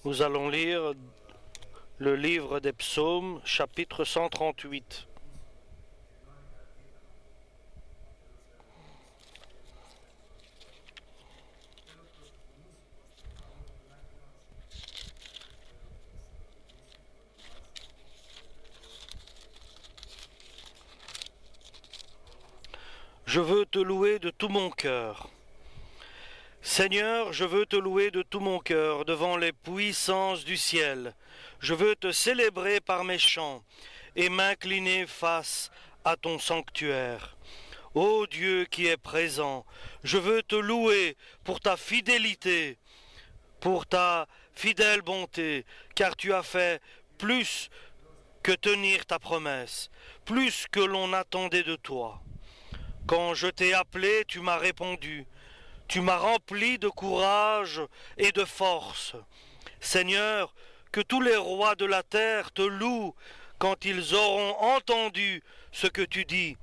Nous allons lire le livre des Psaumes, chapitre 138. Je veux te louer de tout mon cœur. Seigneur, je veux te louer de tout mon cœur devant les puissances du ciel. Je veux te célébrer par mes chants et m'incliner face à ton sanctuaire. Ô Dieu qui es présent, je veux te louer pour ta fidélité, pour ta fidèle bonté, car tu as fait plus que tenir ta promesse, plus que l'on attendait de toi. Quand je t'ai appelé, tu m'as répondu. Tu m'as rempli de courage et de force. Seigneur, que tous les rois de la terre te louent quand ils auront entendu ce que tu dis,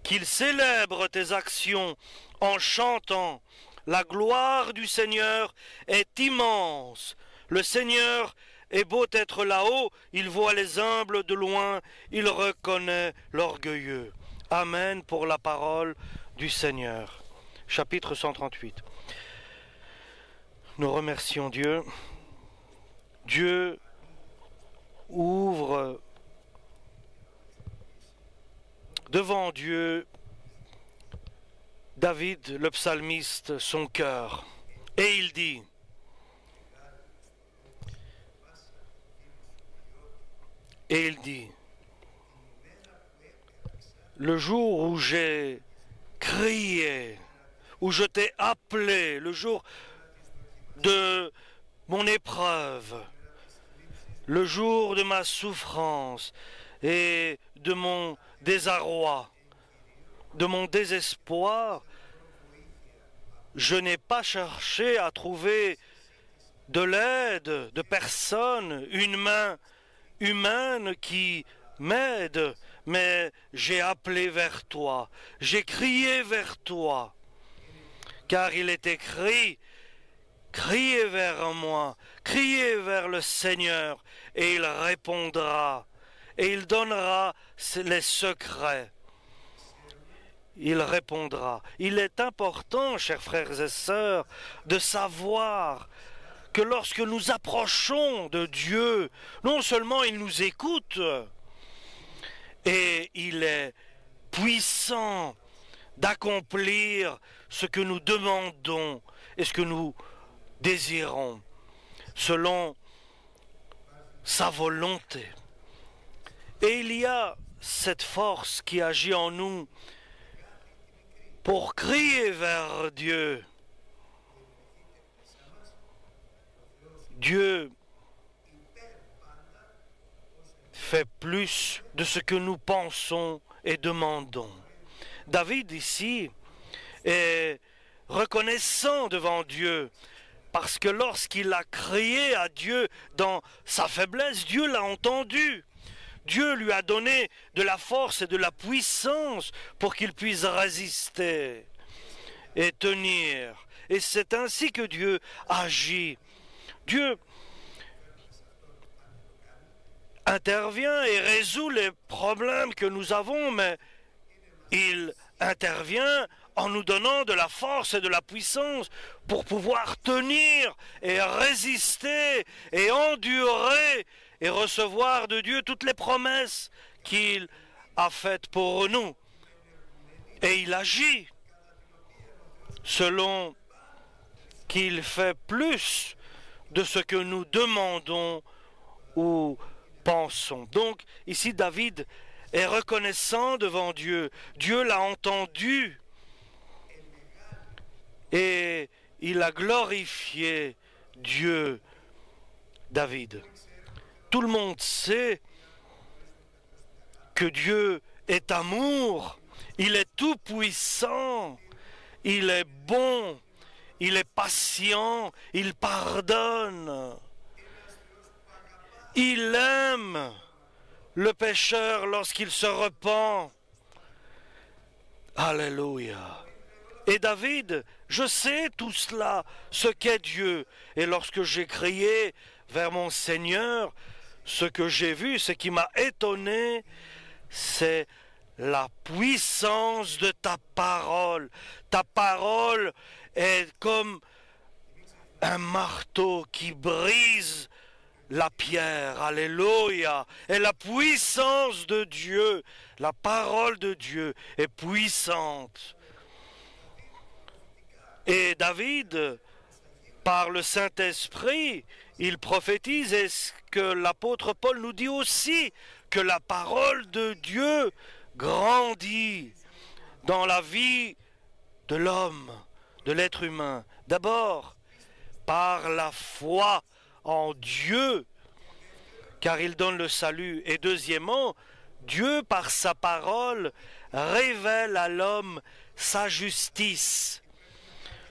qu'ils célèbrent tes actions en chantant. La gloire du Seigneur est immense. Le Seigneur est beau être là-haut, il voit les humbles de loin, il reconnaît l'orgueilleux. Amen pour la parole du Seigneur. Chapitre 138. Nous remercions Dieu. Dieu ouvre devant Dieu, David, le psalmiste, son cœur. Et il dit, le jour où j'ai crié, où je t'ai appelé, le jour de mon épreuve, le jour de ma souffrance et de mon désarroi, de mon désespoir, je n'ai pas cherché à trouver de l'aide de personne, une main humaine qui m'aide, mais j'ai appelé vers toi, j'ai crié vers toi, car il est écrit, criez vers moi, criez vers le Seigneur, et il répondra, et il donnera les secrets. Il répondra. Il est important, chers frères et sœurs, de savoir que lorsque nous approchons de Dieu, non seulement il nous écoute, et il est puissant d'accomplir ce que nous demandons et ce que nous désirons, selon sa volonté. Et il y a cette force qui agit en nous pour crier vers Dieu. Dieu fait plus de ce que nous pensons et demandons. David ici est reconnaissant devant Dieu parce que lorsqu'il a crié à Dieu dans sa faiblesse, Dieu l'a entendu. Dieu lui a donné de la force et de la puissance pour qu'il puisse résister et tenir. Et c'est ainsi que Dieu agit. Dieu intervient et résout les problèmes que nous avons, mais il intervient en nous donnant de la force et de la puissance pour pouvoir tenir et résister et endurer et recevoir de Dieu toutes les promesses qu'il a faites pour nous. Et il agit selon qu'il fait plus de ce que nous demandons ou pensons. Donc, ici, David est reconnaissant devant Dieu. Dieu l'a entendu et il a glorifié Dieu, David. Tout le monde sait que Dieu est amour, il est tout puissant, il est bon, il est patient, il pardonne. Il aime le pécheur lorsqu'il se repent. Alléluia. Et David, je sais tout cela, ce qu'est Dieu. Et lorsque j'ai crié vers mon Seigneur, ce que j'ai vu, ce qui m'a étonné, c'est la puissance de ta parole. Ta parole est comme un marteau qui brise la pierre. Alléluia. Et la puissance de Dieu, la parole de Dieu est puissante. Et David, par le Saint-Esprit, il prophétise, et ce que l'apôtre Paul nous dit aussi, que la parole de Dieu grandit dans la vie de l'homme, de l'être humain. D'abord, par la foi en Dieu, car il donne le salut. Et deuxièmement, Dieu, par sa parole, révèle à l'homme sa justice,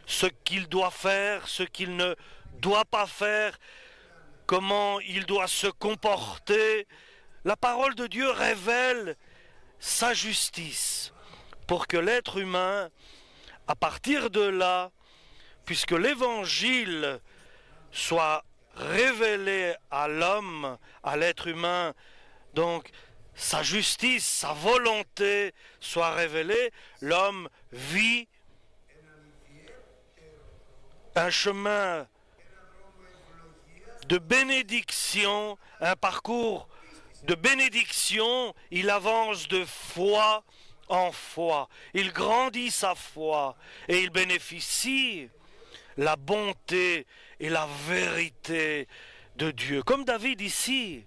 ce qu'il doit faire, ce qu'il ne doit pas faire, comment il doit se comporter. La parole de Dieu révèle sa justice pour que l'être humain, à partir de là, puisque l'évangile soit révélé à l'homme, à l'être humain, donc sa justice, sa volonté soit révélée, l'homme vit un chemin de bénédiction, un parcours de bénédiction, il avance de foi en foi, il grandit sa foi et il bénéficie la bonté et la vérité de Dieu, comme David ici.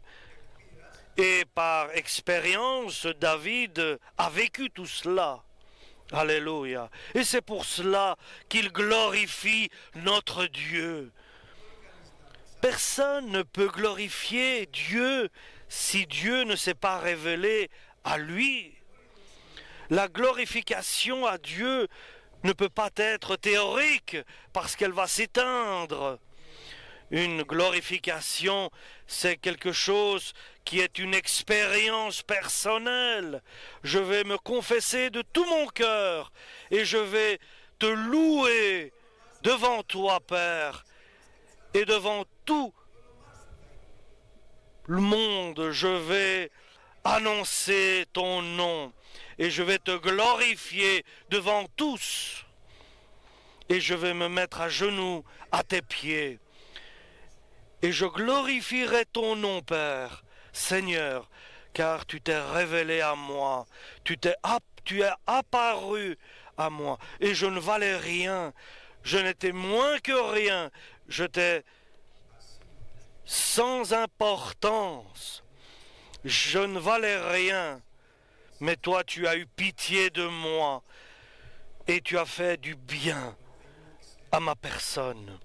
Et par expérience, David a vécu tout cela. Alléluia. Et c'est pour cela qu'il glorifie notre Dieu. Personne ne peut glorifier Dieu si Dieu ne s'est pas révélé à lui. La glorification à Dieu ne peut pas être théorique parce qu'elle va s'éteindre. Une glorification, c'est quelque chose qui est une expérience personnelle. Je vais me confesser de tout mon cœur et je vais te louer devant toi, Père, et devant tout le monde. Je vais annoncer ton nom et je vais te glorifier devant tous et je vais me mettre à genoux à tes pieds. Et je glorifierai ton nom, Père, Seigneur, car tu t'es révélé à moi, tu es apparu à moi, et je ne valais rien, je n'étais moins que rien, j'étais sans importance, je ne valais rien, mais toi tu as eu pitié de moi, et tu as fait du bien à ma personne.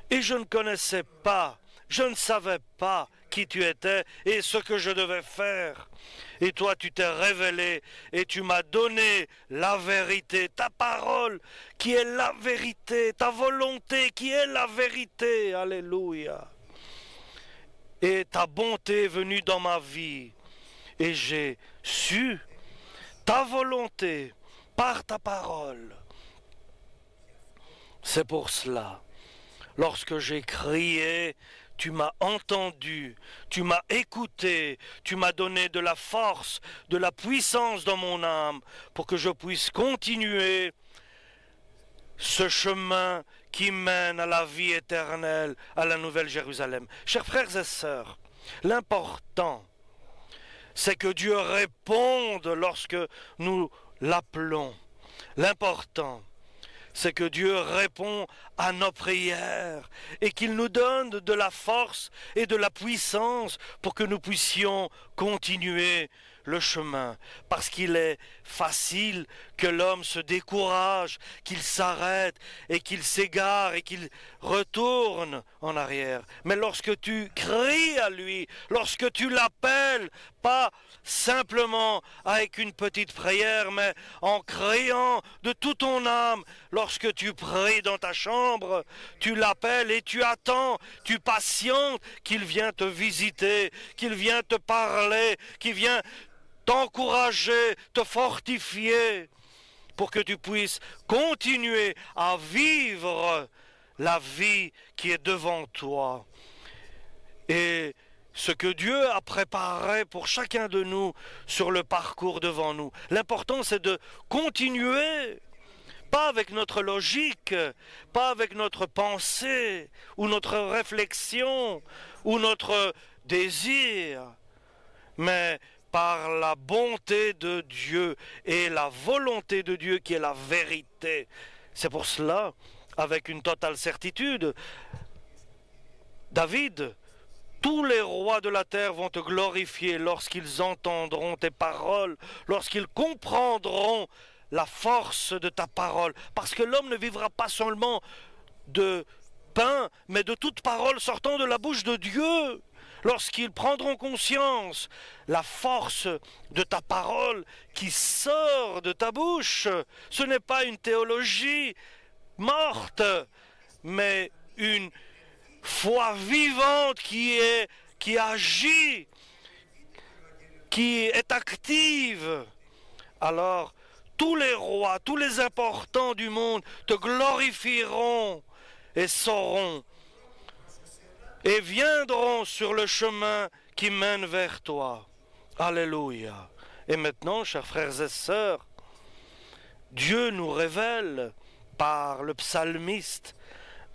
Et je ne connaissais pas, je ne savais pas qui tu étais et ce que je devais faire. Et toi, tu t'es révélé et tu m'as donné la vérité, ta parole qui est la vérité, ta volonté qui est la vérité. Alléluia. Et ta bonté est venue dans ma vie et j'ai su ta volonté par ta parole. C'est pour cela, lorsque j'ai crié, tu m'as entendu, tu m'as écouté, tu m'as donné de la force, de la puissance dans mon âme pour que je puisse continuer ce chemin qui mène à la vie éternelle, à la Nouvelle Jérusalem. Chers frères et sœurs, l'important, c'est que Dieu réponde lorsque nous l'appelons. L'important, c'est que Dieu répond à nos prières et qu'il nous donne de la force et de la puissance pour que nous puissions continuer le chemin. Parce qu'il est facile que l'homme se décourage, qu'il s'arrête et qu'il s'égare et qu'il retourne en arrière. Mais lorsque tu cries à lui, lorsque tu l'appelles, pas simplement avec une petite prière, mais en criant de toute ton âme, lorsque tu pries dans ta chambre, tu l'appelles et tu attends, tu patientes qu'il vienne te visiter, qu'il vienne te parler, qu'il vienne t'encourager, te fortifier, pour que tu puisses continuer à vivre la vie qui est devant toi. et ce que Dieu a préparé pour chacun de nous sur le parcours devant nous. L'important, c'est de continuer, pas avec notre logique, pas avec notre pensée, ou notre réflexion, ou notre désir, mais par la bonté de Dieu et la volonté de Dieu qui est la vérité. C'est pour cela, avec une totale certitude, David, tous les rois de la terre vont te glorifier lorsqu'ils entendront tes paroles, lorsqu'ils comprendront la force de ta parole. Parce que l'homme ne vivra pas seulement de pain, mais de toute parole sortant de la bouche de Dieu. Lorsqu'ils prendront conscience la force de ta parole qui sort de ta bouche, ce n'est pas une théologie morte, mais une foi vivante qui agit, qui est active. Alors, tous les rois, tous les importants du monde te glorifieront et sauront et viendront sur le chemin qui mène vers toi. Alléluia. Et maintenant, chers frères et sœurs, Dieu nous révèle par le psalmiste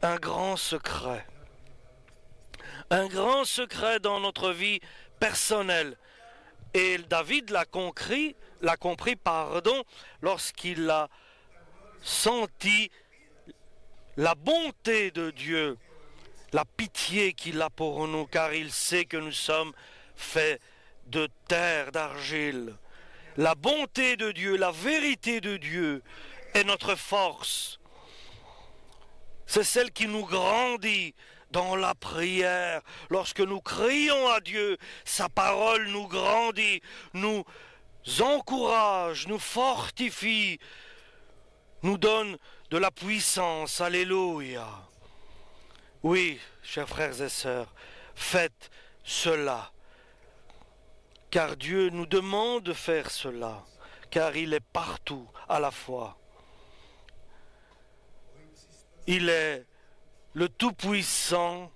un grand secret. Un grand secret dans notre vie personnelle. Et David l'a compris, lorsqu'il a senti la bonté de Dieu, la pitié qu'il a pour nous, car il sait que nous sommes faits de terre, d'argile. La bonté de Dieu, la vérité de Dieu est notre force. C'est celle qui nous grandit dans la prière. Lorsque nous crions à Dieu, sa parole nous grandit, nous encourage, nous fortifie, nous donne de la puissance. Alléluia. Oui, chers frères et sœurs, faites cela, car Dieu nous demande de faire cela, car il est partout à la fois. Il est le Tout-Puissant,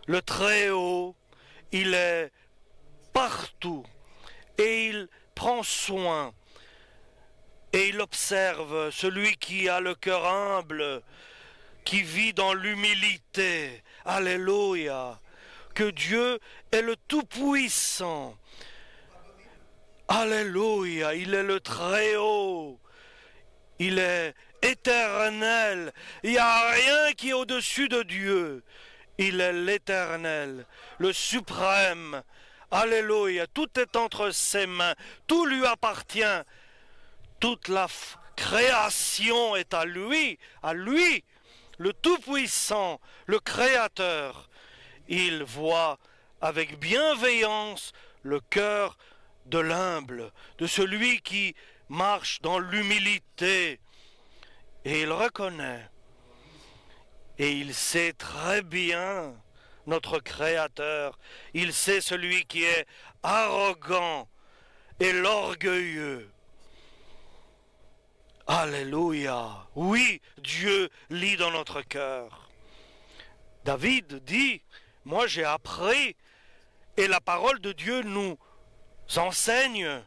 le Très-Haut, il est partout et il prend soin et il observe celui qui a le cœur humble, qui vit dans l'humilité. Alléluia. Que Dieu est le Tout-Puissant. Alléluia. Il est le Très-Haut. Il est éternel. Il n'y a rien qui est au-dessus de Dieu. Il est l'éternel, le suprême. Alléluia. Tout est entre ses mains. Tout lui appartient. Toute la création est à lui, le Tout-Puissant, le Créateur. Il voit avec bienveillance le cœur de l'humble, de celui qui marche dans l'humilité. Et il reconnaît. Et il sait très bien, notre Créateur, il sait celui qui est arrogant et l'orgueilleux. Alléluia. Oui, Dieu lit dans notre cœur. David dit, moi j'ai appris, et la parole de Dieu nous enseigne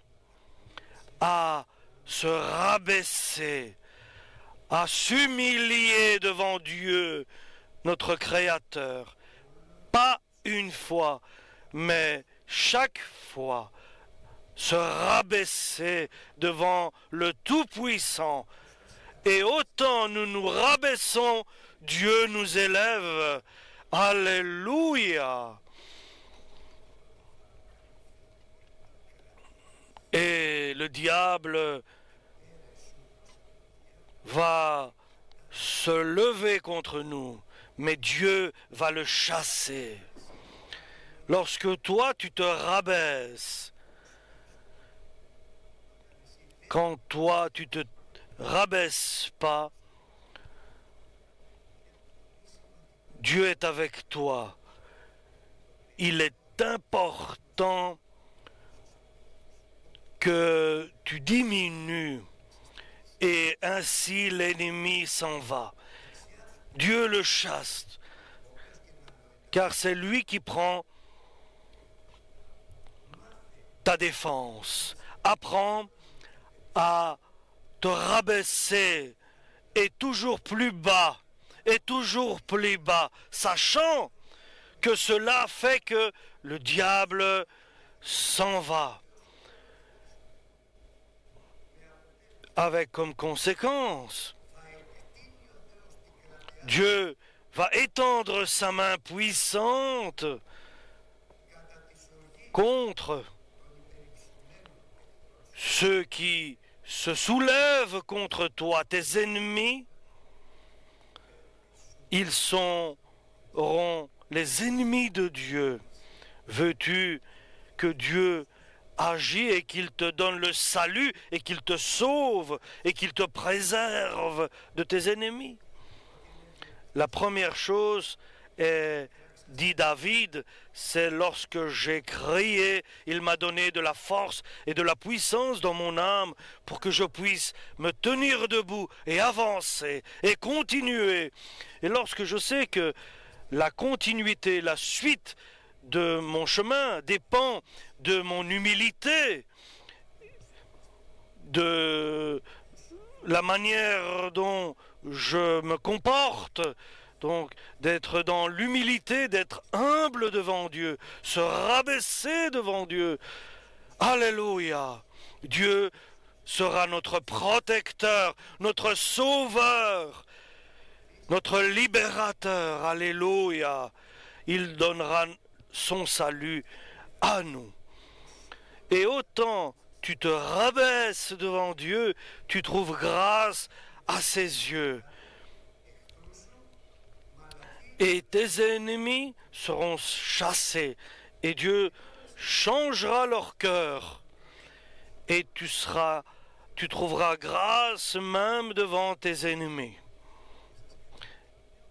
à se rabaisser, à s'humilier devant Dieu, notre Créateur. Pas une fois, mais chaque fois. Se rabaisser devant le Tout-Puissant. Et autant nous nous rabaissons, Dieu nous élève. Alléluia. Et le diable va se lever contre nous, mais Dieu va le chasser. Lorsque toi tu te rabaisses, quand toi tu te rabaisses pas, Dieu est avec toi. Il est important que tu diminues et ainsi l'ennemi s'en va. Dieu le chasse, car c'est lui qui prend ta défense. Apprends à te rabaisser et toujours plus bas, sachant que cela fait que le diable s'en va. Avec comme conséquence, Dieu va étendre sa main puissante contre ceux qui se soulèvent contre toi, tes ennemis. Ils seront les ennemis de Dieu. Veux-tu que Dieu agisse et qu'il te donne le salut et qu'il te sauve et qu'il te préserve de tes ennemis? La première chose est, dit David, c'est lorsque j'ai crié, il m'a donné de la force et de la puissance dans mon âme pour que je puisse me tenir debout et avancer et continuer. Et lorsque je sais que la continuité, la suite de mon chemin dépend de mon humilité, de la manière dont je me comporte, donc d'être dans l'humilité, d'être humble devant Dieu, se rabaisser devant Dieu. Alléluia! Dieu sera notre protecteur, notre sauveur, notre libérateur. Alléluia! Il donnera son salut à nous. Et autant tu te rabaisses devant Dieu, tu trouves grâce à ses yeux. Et tes ennemis seront chassés, et Dieu changera leur cœur, et tu trouveras grâce même devant tes ennemis.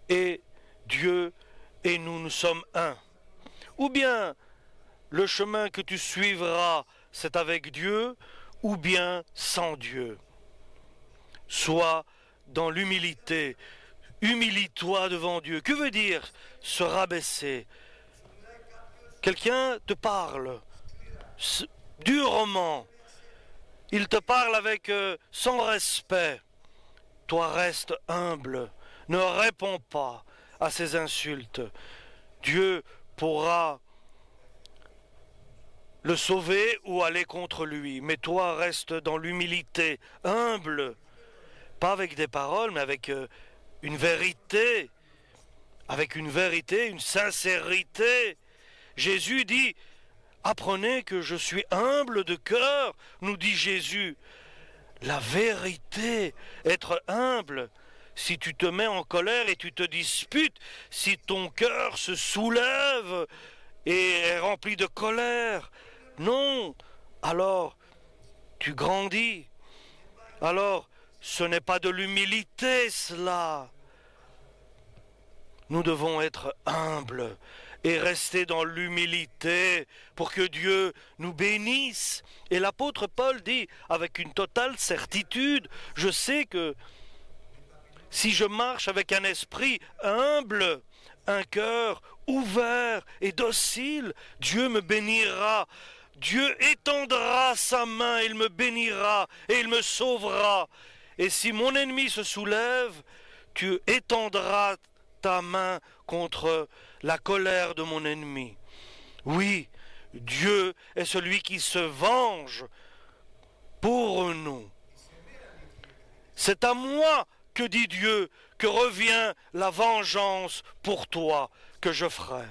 Et Dieu et nous sommes un. Ou bien le chemin que tu suivras, c'est avec Dieu, ou bien sans Dieu. Sois dans l'humilité. Humilie-toi devant Dieu. Que veut dire se rabaisser? Quelqu'un te parle durement. Il te parle avec sans respect. Toi reste humble. Ne réponds pas à ces insultes. Dieu pourra le sauver ou aller contre lui. Mais toi reste dans l'humilité, humble. Pas avec des paroles, mais avec une vérité, une sincérité. Jésus dit, apprenez que je suis humble de cœur, nous dit Jésus. La vérité, être humble, si tu te mets en colère et tu te disputes, si ton cœur se soulève et est rempli de colère, non, alors tu grandis. Alors, ce n'est pas de l'humilité, cela. Nous devons être humbles et rester dans l'humilité pour que Dieu nous bénisse. Et l'apôtre Paul dit avec une totale certitude, je sais que si je marche avec un esprit humble, un cœur ouvert et docile, Dieu me bénira. Dieu étendra sa main, il me bénira et il me sauvera. Et si mon ennemi se soulève, tu étendras ta main contre la colère de mon ennemi. Oui, Dieu est celui qui se venge pour nous. C'est à moi, que dit Dieu, que revient la vengeance pour toi que je ferai.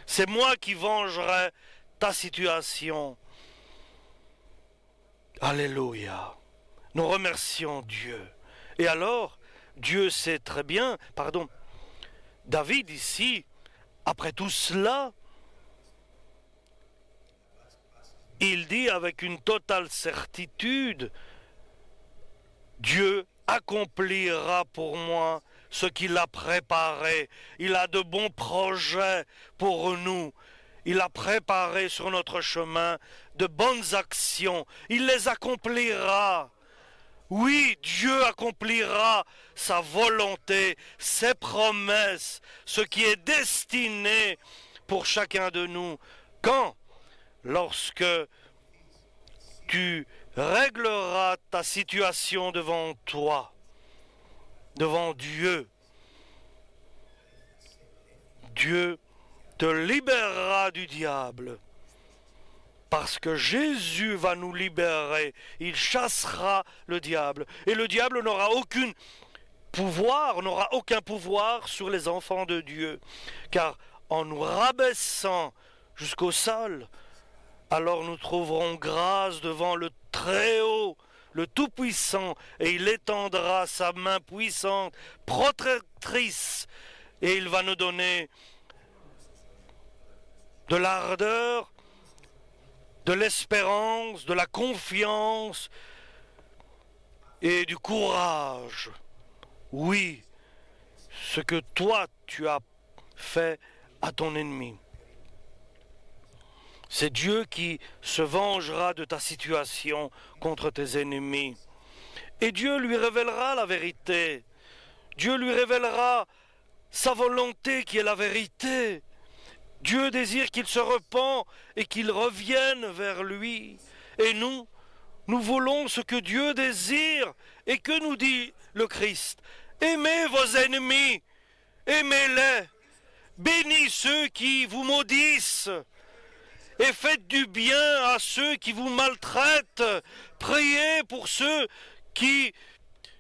C'est moi qui vengerai ta situation. Alléluia. Nous remercions Dieu. Et alors, Dieu sait très bien, David ici, après tout cela, il dit avec une totale certitude, Dieu accomplira pour moi ce qu'il a préparé. Il a de bons projets pour nous. Il a préparé sur notre chemin de bonnes actions. Il les accomplira. Oui, Dieu accomplira sa volonté, ses promesses, ce qui est destiné pour chacun de nous. Quand? Lorsque tu régleras ta situation devant toi, devant Dieu. Dieu te libérera du diable. Parce que Jésus va nous libérer, il chassera le diable. Et le diable n'aura aucun pouvoir sur les enfants de Dieu. Car en nous rabaissant jusqu'au sol, alors nous trouverons grâce devant le Très-Haut, le Tout-Puissant, et il étendra sa main puissante, protectrice, et il va nous donner de l'ardeur, de l'espérance, de la confiance et du courage. Oui, ce que toi tu as fait à ton ennemi. C'est Dieu qui se vengera de ta situation contre tes ennemis. Et Dieu lui révélera la vérité. Dieu lui révélera sa volonté qui est la vérité. Dieu désire qu'il se repent et qu'il revienne vers lui. Et nous voulons ce que Dieu désire. Et que nous dit le Christ? Aimez vos ennemis, aimez-les, bénis ceux qui vous maudissent, et faites du bien à ceux qui vous maltraitent. Priez pour ceux qui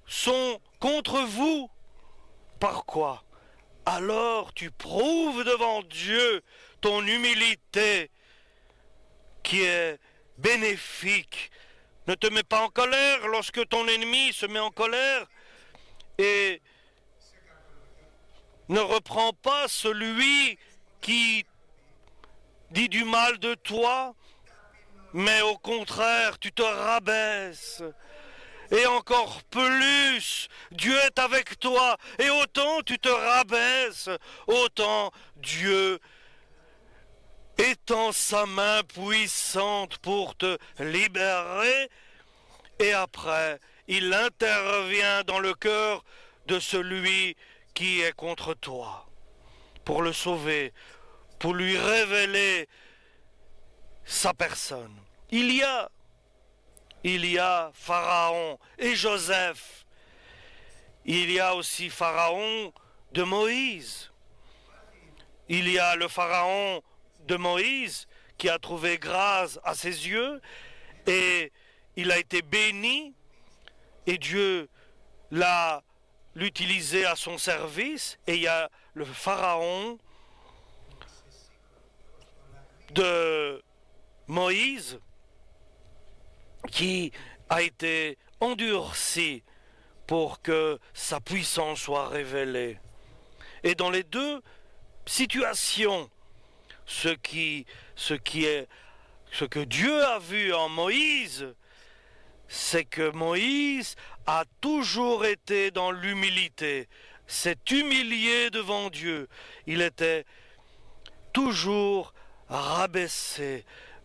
sont contre vous. Par quoi? Alors tu prouves devant Dieu ton humilité qui est bénéfique. Ne te mets pas en colère lorsque ton ennemi se met en colère et ne reprends pas celui qui dit du mal de toi, mais au contraire tu te rabaisses. Et encore plus, Dieu est avec toi, et autant tu te rabaisses, autant Dieu étend sa main puissante pour te libérer, et après, il intervient dans le cœur de celui qui est contre toi, pour le sauver, pour lui révéler sa personne. Il y a Pharaon et Joseph. Il y a aussi Pharaon de Moïse. Il y a le Pharaon de Moïse qui a trouvé grâce à ses yeux et il a été béni et Dieu l'a utilisé à son service. Et il y a le Pharaon de Moïse qui a été endurci pour que sa puissance soit révélée. Et dans les deux situations, ce que Dieu a vu en Moïse, c'est que Moïse a toujours été dans l'humilité, s'est humilié devant Dieu. Il était toujours rabaissé,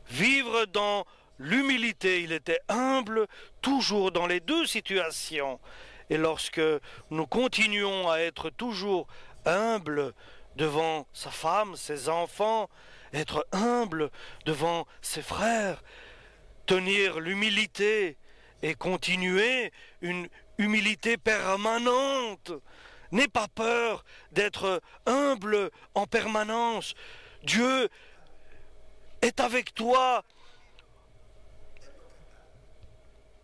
vivre dans l'humilité, il était humble, toujours dans les deux situations. Et lorsque nous continuons à être toujours humbles devant sa femme, ses enfants, être humble devant ses frères, tenir l'humilité et continuer une humilité permanente. N'aie pas peur d'être humble en permanence. Dieu est avec toi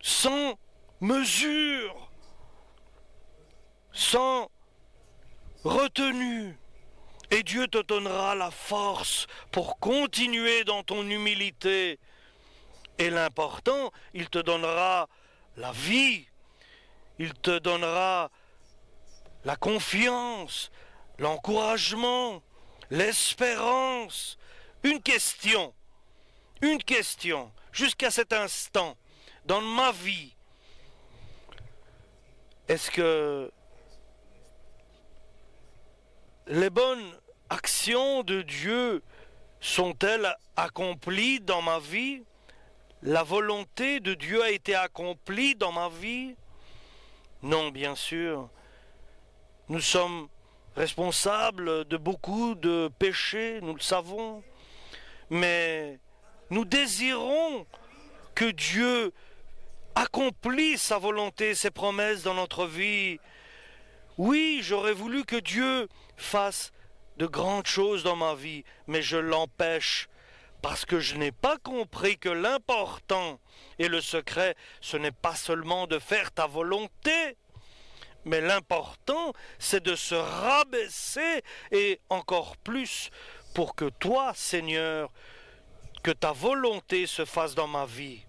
sans mesure, sans retenue. Et Dieu te donnera la force pour continuer dans ton humilité. Et l'important, il te donnera la vie, il te donnera la confiance, l'encouragement, l'espérance. Une question, jusqu'à cet instant, dans ma vie, est-ce que les bonnes actions de Dieu sont-elles accomplies dans ma vie? La volonté de Dieu a été accomplie dans ma vie? Non, bien sûr. Nous sommes responsables de beaucoup de péchés, nous le savons. Mais nous désirons que Dieu accomplisse sa volonté, ses promesses dans notre vie. Oui, j'aurais voulu que Dieu fasse de grandes choses dans ma vie, mais je l'empêche parce que je n'ai pas compris que l'important et le secret, ce n'est pas seulement de faire ta volonté, mais l'important, c'est de se rabaisser et encore plus pour que toi, Seigneur, que ta volonté se fasse dans ma vie.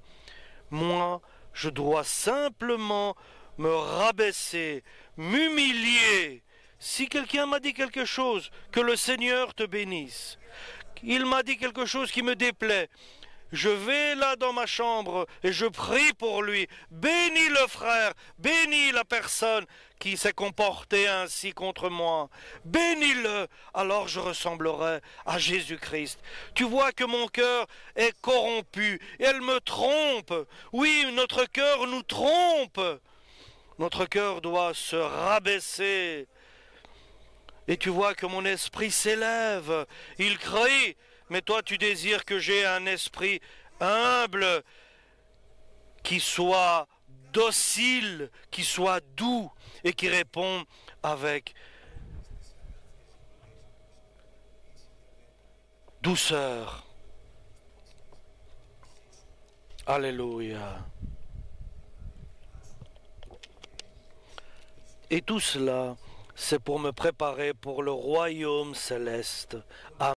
Moi, je dois simplement me rabaisser, m'humilier. Si quelqu'un m'a dit quelque chose, que le Seigneur te bénisse. Il m'a dit quelque chose qui me déplaît. Je vais là dans ma chambre et je prie pour lui. Bénis le frère, bénis la personne qui s'est comportée ainsi contre moi. Bénis-le, alors je ressemblerai à Jésus-Christ. Tu vois que mon cœur est corrompu et elle me trompe. Oui, notre cœur nous trompe. Notre cœur doit se rabaisser. Et tu vois que mon esprit s'élève. Il crie. Mais toi, tu désires que j'ai un esprit humble, qui soit docile, qui soit doux et qui répond avec douceur. Alléluia. Et tout cela, c'est pour me préparer pour le royaume céleste. Amen.